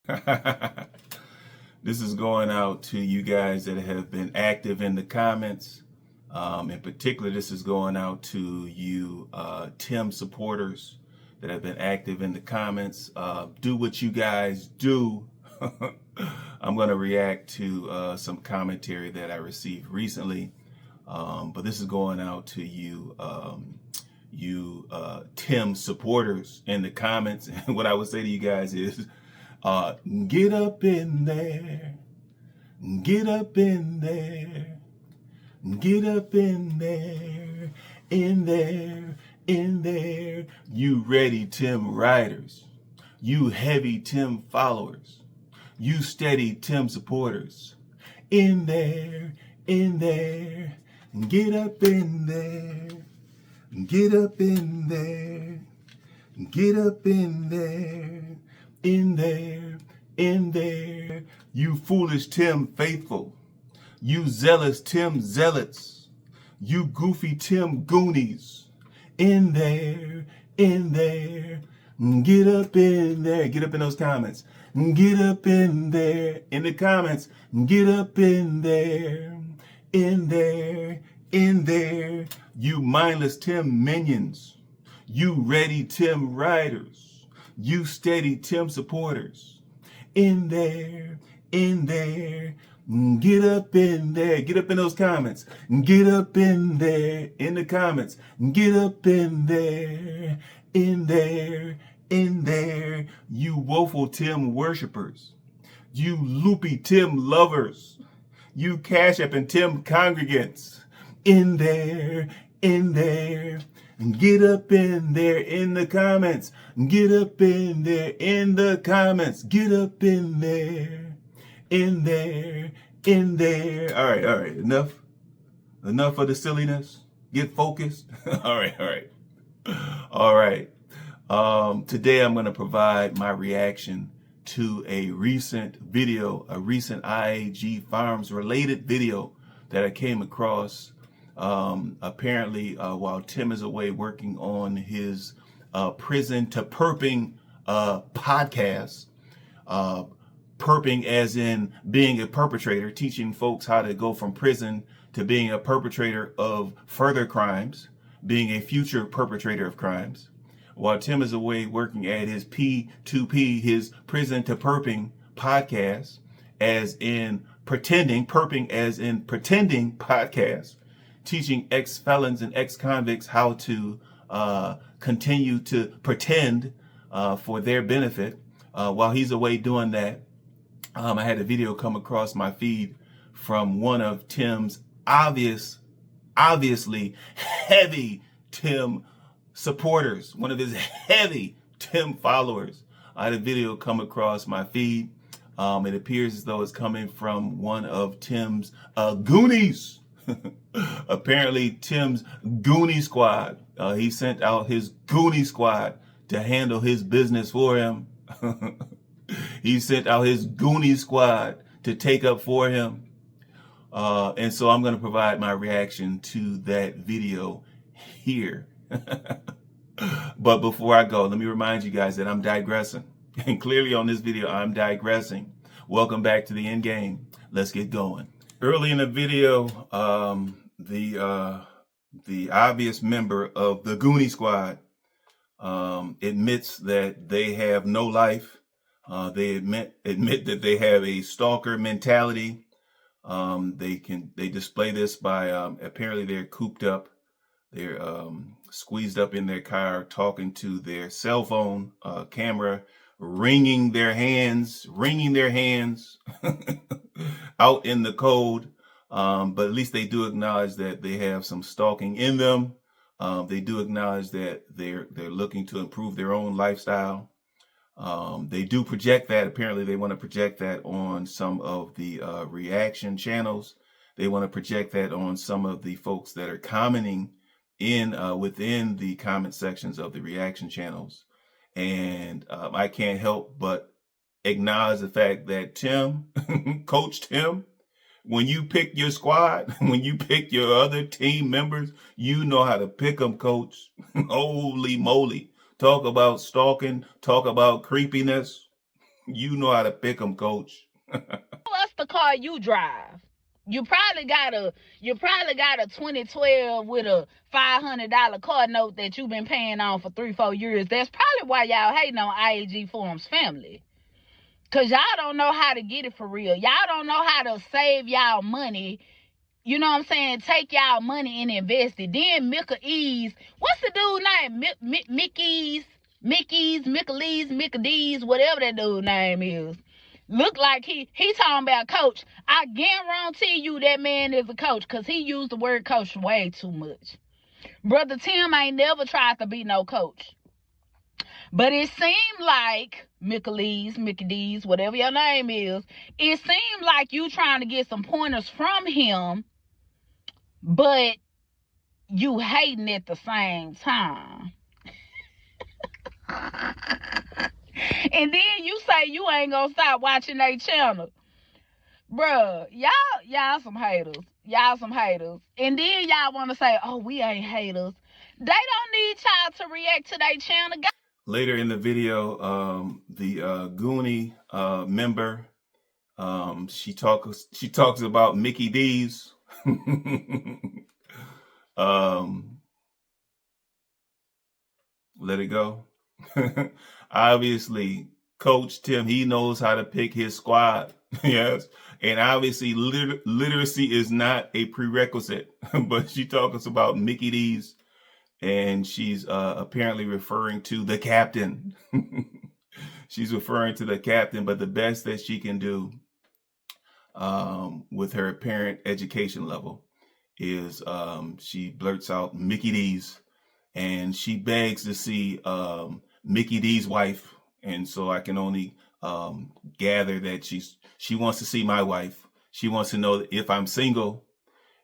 This is going out to you guys that have been active in the comments. In particular, this is going out to you Tim supporters that have been active in the comments. Do what you guys do. I'm going to react to some commentary that I received recently. But this is going out to you, Tim supporters in the comments. And what I would say to you guys is, get up in there, get up in there, get up in there, in there, you ready Tim riders, you heavy Tim followers, you steady Tim supporters, in there, get up in there, get up in there, get up in there, in there, you foolish Tim faithful, you zealous Tim zealots, you goofy Tim goonies, in there, get up in there, get up in those comments, get up in there, in the comments, get up in there, you mindless Tim minions, you ready Tim riders, you steady Tim supporters, in there, get up in there, get up in those comments, get up in there, in the comments, get up in there, you woeful Tim worshipers, you loopy Tim lovers, you Cash App and Tim congregants, in there, get up in there, in the comments, get up in there, in the comments, get up in there, all right, enough of the silliness, get focused. all right, today I'm going to provide my reaction to a recent video, a recent IAG Farms related video that I came across apparently while Tim is away working on his prison to perping podcast. Perping as in being a perpetrator, teaching folks how to go from prison to being a perpetrator of further crimes, being a future perpetrator of crimes. While Tim is away working at his P2P, his prison to perping podcast, as in pretending, perping as in pretending podcast, teaching ex-felons and ex-convicts how to continue to pretend for their benefit. While he's away doing that, I had a video come across my feed from one of Tim's obviously heavy Tim supporters, one of his heavy Tim followers. I had a video come across my feed. It appears as though it's coming from one of Tim's Goonies. Apparently Tim's Goonie squad. He sent out his Goonie squad to handle his business for him. He sent out his Goonie squad to take up for him. And so I'm going to provide my reaction to that video here. But before I go, let me remind you guys that I'm digressing. And clearly on this video, I'm digressing. Welcome back to the end game. Let's get going. Early in the video, the obvious member of the Goonie squad admits that they have no life. They admit that they have a stalker mentality. They display this by apparently they're cooped up. They're squeezed up in their car, talking to their cell phone camera, wringing their hands out in the cold. But at least they do acknowledge that they have some stalking in them. They do acknowledge that they're looking to improve their own lifestyle. They do project that. Apparently they want to project that on some of the reaction channels. They want to project that on some of the folks that are commenting within the comment sections of the reaction channels. And I can't help but acknowledge the fact that Tim, Coach Tim, when you pick your squad, when you pick your other team members, you know how to pick them, Coach. Holy moly. Talk about stalking, talk about creepiness. You know how to pick them, coach. What's the car you drive? You probably got a 2012 with a $500 car note that you've been paying on for 3-4 years. That's probably why y'all hating on IAG Farms family. Cause y'all don't know how to get it for real. Y'all don't know how to save y'all money. You know what I'm saying? Take y'all money and invest it. Then Mickey's, what's the dude name? Mickey's, whatever that dude name is. Look like he talking about coach. I guarantee you that man is a coach because he used the word coach way too much. Brother Tim ain't never tried to be no coach. But it seemed like Mickey D's, whatever your name is, it seemed like you trying to get some pointers from him, but you hating at the same time. And then you say you ain't gonna stop watching their channel. Bruh, y'all some haters. Y'all some haters. And then y'all want to say, oh, we ain't haters. They don't need y'all to react to their channel. Later in the video, the Goonie member, she talks about Mickey D's. Let it go. Obviously, Coach Tim, he knows how to pick his squad. Yes. And obviously, literacy is not a prerequisite. But she talks about Mickey D's, and she's apparently referring to the captain. She's referring to the captain, but the best that she can do with her apparent education level is she blurts out Mickey D's, and she begs to see Mickey D's wife. And so I can only gather that she wants to see my wife. She wants to know if I'm single.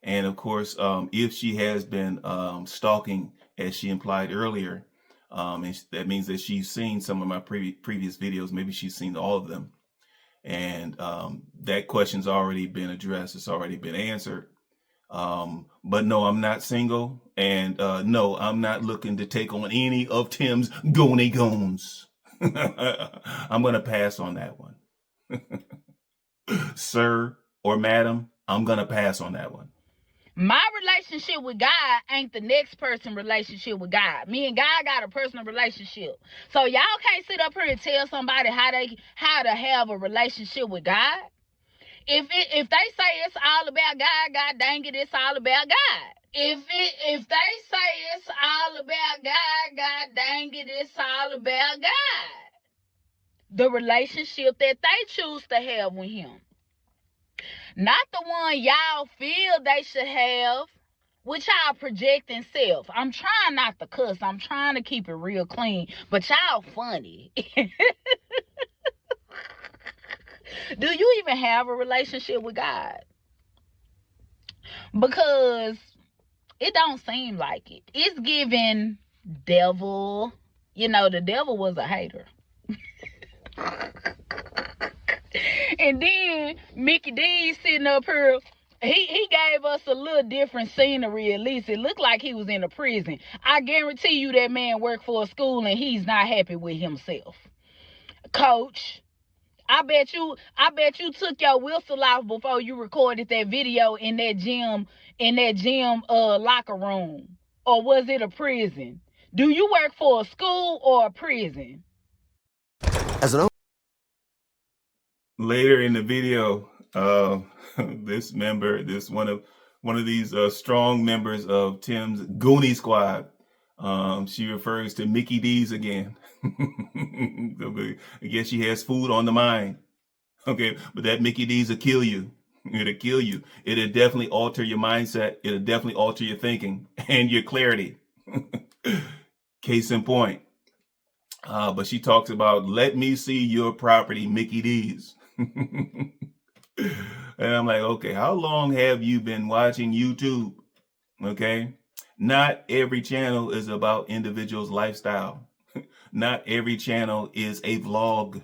And of course, if she has been stalking, as she implied earlier, and that means that she's seen some of my previous videos. Maybe she's seen all of them. And that question's already been addressed. It's already been answered. But no, I'm not single. And no, I'm not looking to take on any of Tim's Goonie goons. I'm going to pass on that one. Sir or madam, I'm going to pass on that one. My relationship with God ain't the next person's relationship with God. Me and God got a personal relationship. So y'all can't sit up here and tell somebody how to have a relationship with God. If they say it's all about God, God dang it, it's all about God. If they say it's all about God, God dang it, it's all about God. The relationship that they choose to have with him. Not the one y'all feel they should have, which y'all projecting self. I'm trying not to cuss. I'm trying to keep it real clean. But y'all funny. Do you even have a relationship with God? Because it don't seem like it. It's giving devil. You know, the devil was a hater. And then Mickey D sitting up here, he gave us a little different scenery. At least it looked like he was in a prison. I guarantee you that man worked for a school and he's not happy with himself. Coach, I bet you took your whistle off before you recorded that video in that gym locker room. Or was it a prison? Do you work for a school or a prison? Later in the video, this one of these strong members of Tim's Goonie squad, she refers to Mickey D's again. I guess she has food on the mind. Okay, but that Mickey D's will kill you. It'll kill you. It'll definitely alter your mindset. It'll definitely alter your thinking and your clarity. Case in point. But she talks about, let me see your property, Mickey D's. And I'm like, okay, how long have you been watching YouTube? Okay. Not every channel is about individuals' lifestyle. Not every channel is a vlog.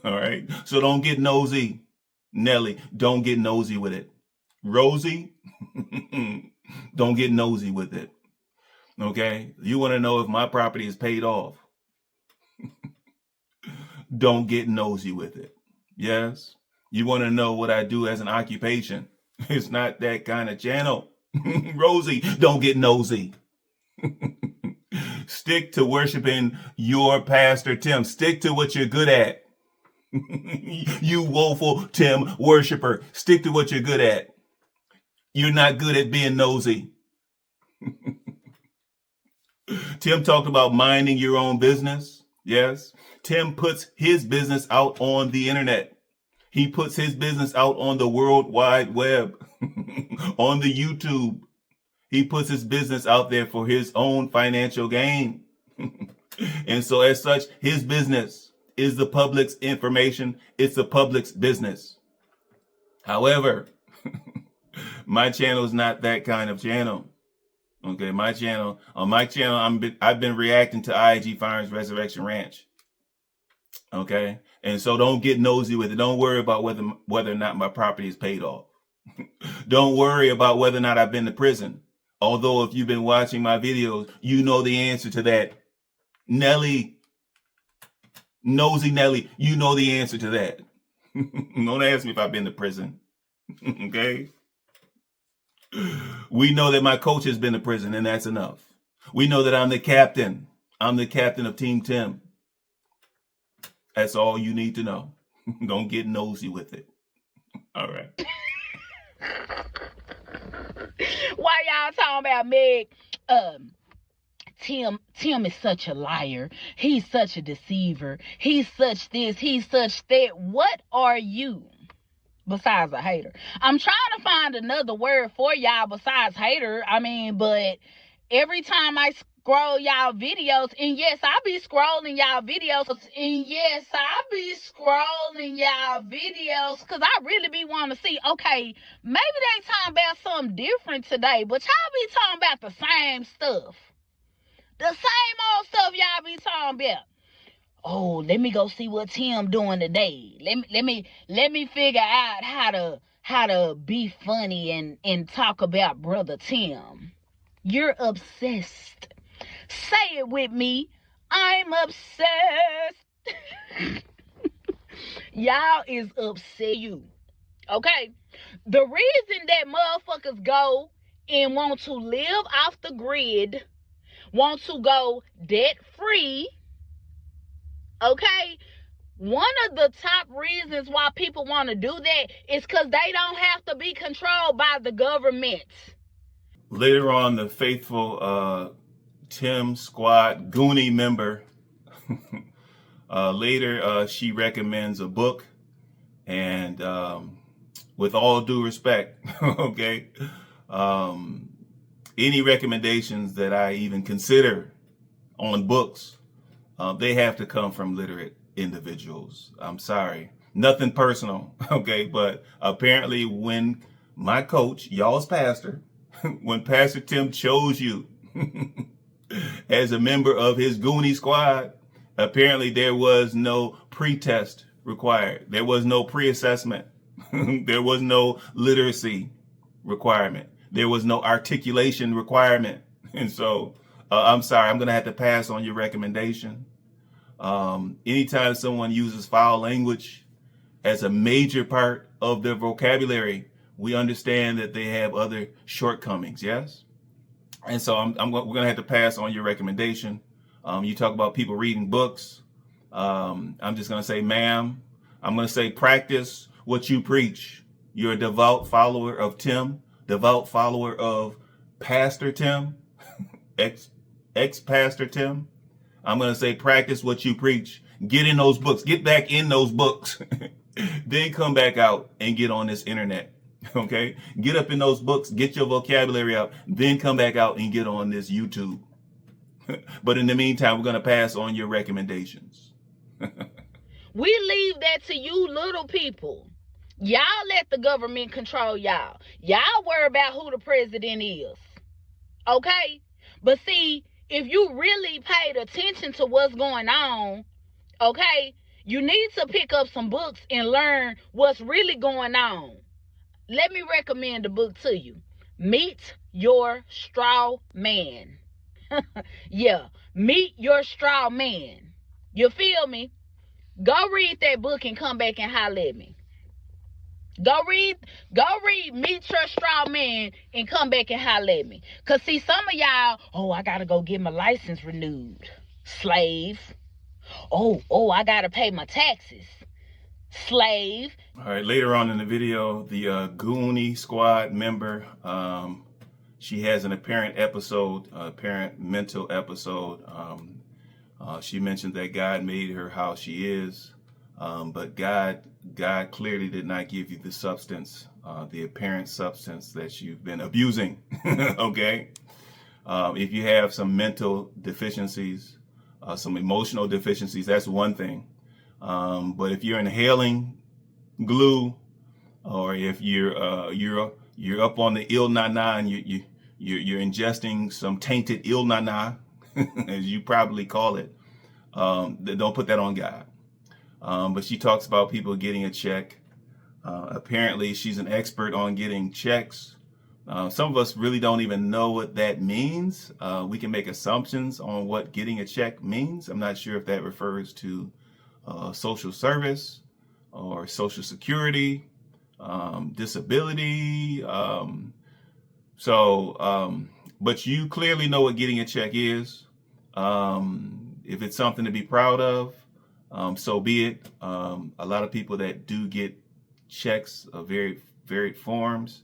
All right. So don't get nosy. Nelly, don't get nosy with it. Rosie, don't get nosy with it. Okay. You want to know if my property is paid off. Don't get nosy with it. Yes? You want to know what I do as an occupation? It's not that kind of channel. Rosie, don't get nosy. Stick to worshiping your Pastor Tim. Stick to what you're good at. You woeful Tim worshiper. Stick to what you're good at. You're not good at being nosy. Tim talked about minding your own business. Yes. Tim puts his business out on the internet. He puts his business out on the World Wide Web, on the YouTube. He puts his business out there for his own financial gain. And so as such, his business is the public's information. It's the public's business. However, my channel is not that kind of channel. Okay, on my channel, I've been reacting to IAG Farms Resurrection Ranch. Okay, and so don't get nosy with it. Don't worry about whether or not my property is paid off. Don't worry about whether or not I've been to prison. Although if you've been watching my videos, you know the answer to that. Nelly, nosy Nelly, you know the answer to that. Don't ask me if I've been to prison. Okay? We know that my coach has been to prison, and that's enough. We know that I'm the captain. I'm the captain of Team Tim. That's all you need to know. Don't get nosy with it. All right. Why y'all talking about Meg? Tim is such a liar. He's such a deceiver. He's such this. He's such that. What are you besides a hater? I'm trying to find another word for y'all besides hater. But every time I scroll y'all videos, and yes, I be scrolling y'all videos, because I really be wanting to see, okay, maybe they talking about something different today, but y'all be talking about the same stuff. The same old stuff y'all be talking about. Oh, let me go see what Tim doing today. Let me figure out how to be funny and talk about Brother Tim. You're obsessed. Say it with me. I'm obsessed. Y'all is upset you. Okay? The reason that motherfuckers go and want to live off the grid, want to go debt free, okay? One of the top reasons why people want to do that is because they don't have to be controlled by the government. Later on, the faithful Tim Squad Goonie member, she recommends a book. And with all due respect, okay, any recommendations that I even consider on books, they have to come from literate individuals. I'm sorry. Nothing personal, okay? But apparently when my coach, y'all's pastor, when Pastor Tim chose you as a member of his Goonie squad, apparently there was no pre-test required. There was no pre-assessment. There was no literacy requirement. There was no articulation requirement. And so I'm sorry, I'm going to have to pass on your recommendation. Anytime someone uses foul language as a major part of their vocabulary, we understand that they have other shortcomings, yes? And so we're going to have to pass on your recommendation. You talk about people reading books. I'm just going to say, ma'am, I'm going to say, practice what you preach. You're a devout follower of Tim, devout follower of Pastor Tim, ex-Pastor Tim. I'm going to say, practice what you preach. Get in those books. Get back in those books. Then come back out and get on this internet. Okay? Get up in those books. Get your vocabulary out. Then come back out and get on this YouTube. But in the meantime, we're going to pass on your recommendations. We leave that to you little people. Y'all let the government control y'all. Y'all worry about who the president is. Okay? But see, if you really paid attention to what's going on, okay, you need to pick up some books and learn what's really going on. Let me recommend a book to you. Meet Your Straw Man. Yeah, meet your straw man. You feel me? Go read that book and come back and holler at me. Go read Meet Your Straw Man and come back and holler at me. Cause see, some of y'all, oh, I gotta go get my license renewed. Slave. Oh, I gotta pay my taxes. Slave. All right, later on in the video, the Goonie squad member, she has an apparent mental episode. She mentioned that God made her how she is, but God clearly did not give you the substance, the apparent substance that you've been abusing. Okay, if you have some mental deficiencies, some emotional deficiencies, that's one thing. But if you're inhaling glue, or if you're up on the il na na and you're ingesting some tainted il na na, as you probably call it, don't put that on God. But she talks about people getting a check. Apparently, she's an expert on getting checks. Some of us really don't even know what that means. We can make assumptions on what getting a check means. I'm not sure if that refers to social service or social security, disability. But you clearly know what getting a check is. If it's something to be proud of, so be it. A lot of people that do get checks of very varied forms,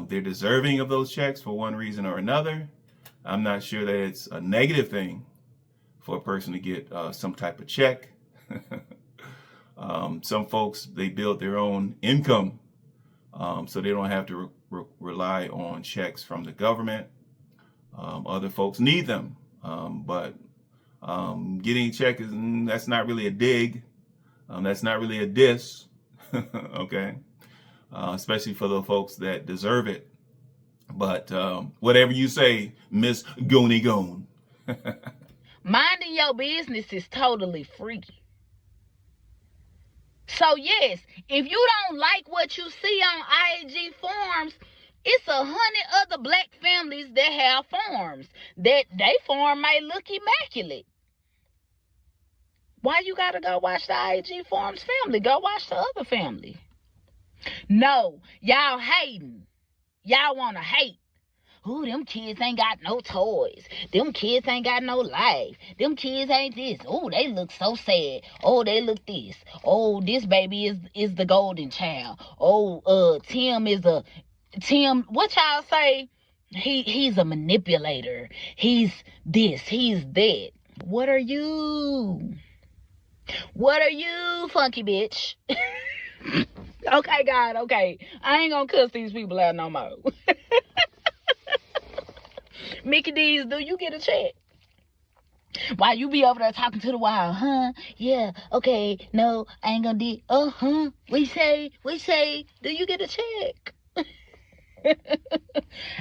they're deserving of those checks for one reason or another. I'm not sure that it's a negative thing for a person to get some type of check. Some folks, they build their own income, so they don't have to rely on checks from the government. Other folks need them, but getting a check that's not really a dig. That's not really a diss. Okay, especially for the folks that deserve it. But whatever you say, Miss Goonie Goon. Minding your business is totally free. So yes, if you don't like what you see on IAG Farms, it's 100 other black families that have farms. That they farm may look immaculate. Why you gotta go watch the IAG Farms family? Go watch the other family. No, y'all hating. Y'all wanna hate. Ooh, them kids ain't got no toys. Them kids ain't got no life. Them kids ain't this. Oh, they look so sad. Oh, they look this. Oh, this baby is the golden child. Oh, Tim, what y'all say? He's a manipulator. He's this, he's that. What are you? What are you, funky bitch? Okay, God, okay. I ain't gonna cuss these people out no more. Mickey D's, do you get a check? Why you be over there talking to the wall, huh? Yeah, okay, no, I ain't gonna do, we say, do you get a check?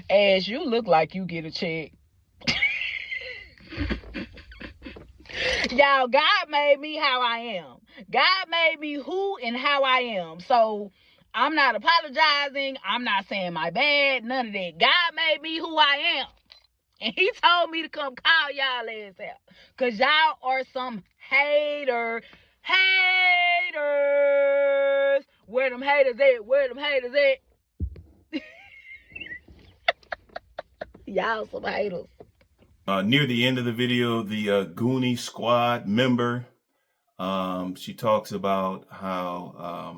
As you look like you get a check. Y'all, God made me how I am. God made me who and how I am. So I'm not apologizing. I'm not saying my bad, none of that. God made me who I am. And he told me to come call y'all ass out. Because y'all are some haters. Where them haters at? Y'all some haters. Near the end of the video, the Goonie squad member, she talks about how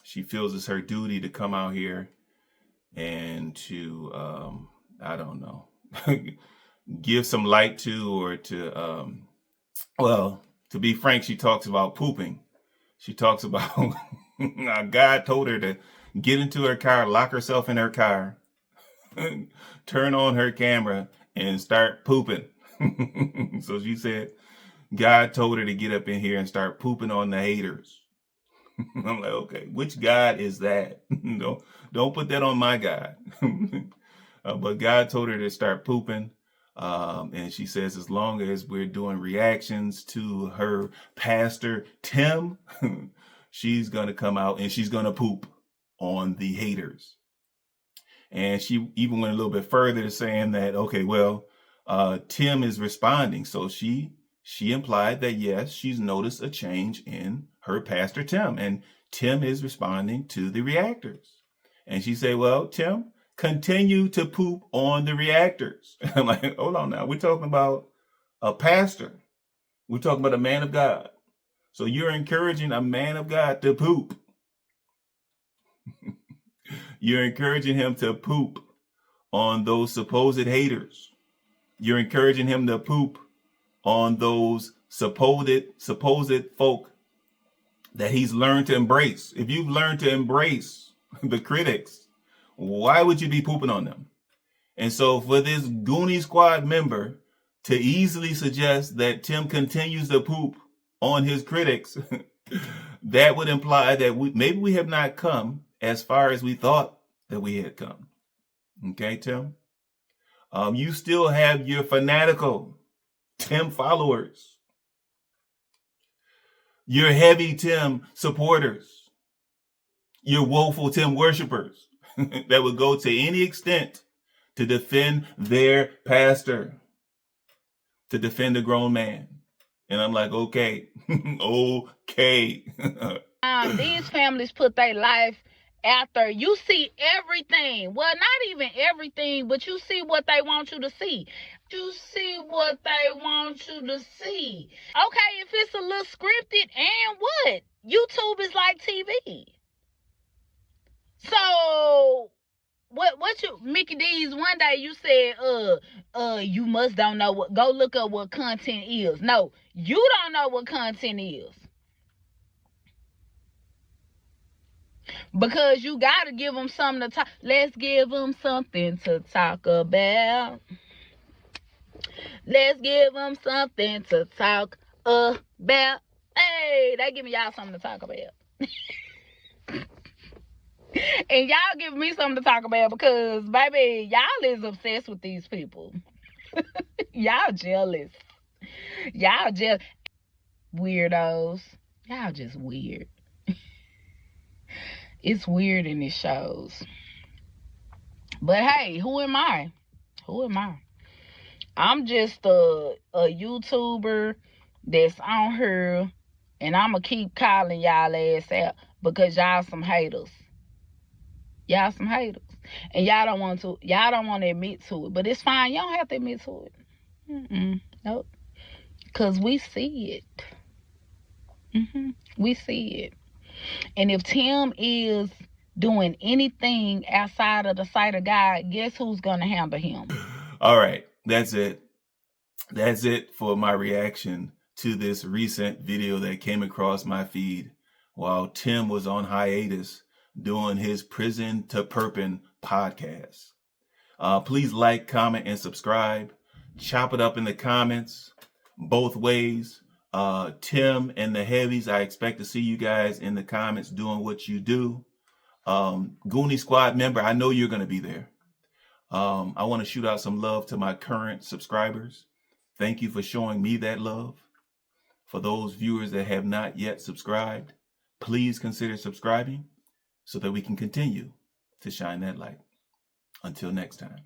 she feels it's her duty to come out here and to, I don't know, give some light to, or to, to be frank, she talks about pooping. She talks about God told her to get into her car, lock herself in her car, turn on her camera, and start pooping. So she said God told her to get up in here and start pooping on the haters. I'm like, okay, which God is that? Don't put that on my God. But God told her to start pooping. And she says, as long as we're doing reactions to her pastor, Tim, she's going to come out and she's going to poop on the haters. And she even went a little bit further to saying that, okay, well, Tim is responding. So she she implied that yes, she's noticed a change in her pastor Tim, and Tim is responding to the reactors. And she said, well, Tim, continue to poop on the reactors. I'm like, hold on now. We're talking about a pastor. We're talking about a man of God. So you're encouraging a man of God to poop. You're encouraging him to poop on those supposed haters. You're encouraging him to poop on those supposed folk that he's learned to embrace. If you've learned to embrace the critics, why would you be pooping on them? And so for this Goonie Squad member to easily suggest that Tim continues to poop on his critics, that would imply that maybe we have not come as far as we thought that we had come. Okay, Tim? You still have your fanatical Tim followers, your heavy Tim supporters, your woeful Tim worshipers that would go to any extent to defend their pastor, to defend a grown man. And I'm like, okay, okay. These families put their life out there. You see everything. Well, not even everything, but you see what they want you to see. You see what they want you to see. Okay, if it's a little scripted, and what? YouTube is like TV. So what you, Mickey D's, one day you said, you must don't know what, go look up what content is. No, you don't know what content is. Because you got to give them something to talk. Let's give them something to talk about. Let's give them something to talk about. Hey, they give me y'all something to talk about. And y'all give me something to talk about because, baby, y'all is obsessed with these people. Y'all jealous. Y'all jealous. Weirdos. Y'all just weird. It's weird and it shows. But hey, who am I? Who am I? I'm just a YouTuber that's on here, and I'm going to keep calling y'all ass out because y'all some haters. Y'all some haters. And y'all don't want to admit to it. But it's fine. Y'all don't have to admit to it. Nope. Because we see it. We see it. And if Tim is doing anything outside of the sight of God, guess who's going to handle him? All right. That's it. That's it for my reaction to this recent video that came across my feed while Tim was on hiatus doing his Prison to Perpin podcast. Please like, comment, and subscribe. Chop it up in the comments both ways. Tim and the heavies, I expect to see you guys in the comments doing what you do. Goonie Squad member, I know you're going to be there. I want to shoot out some love to my current subscribers. Thank you for showing me that love. For those viewers that have not yet subscribed, please consider subscribing so that we can continue to shine that light. Until next time.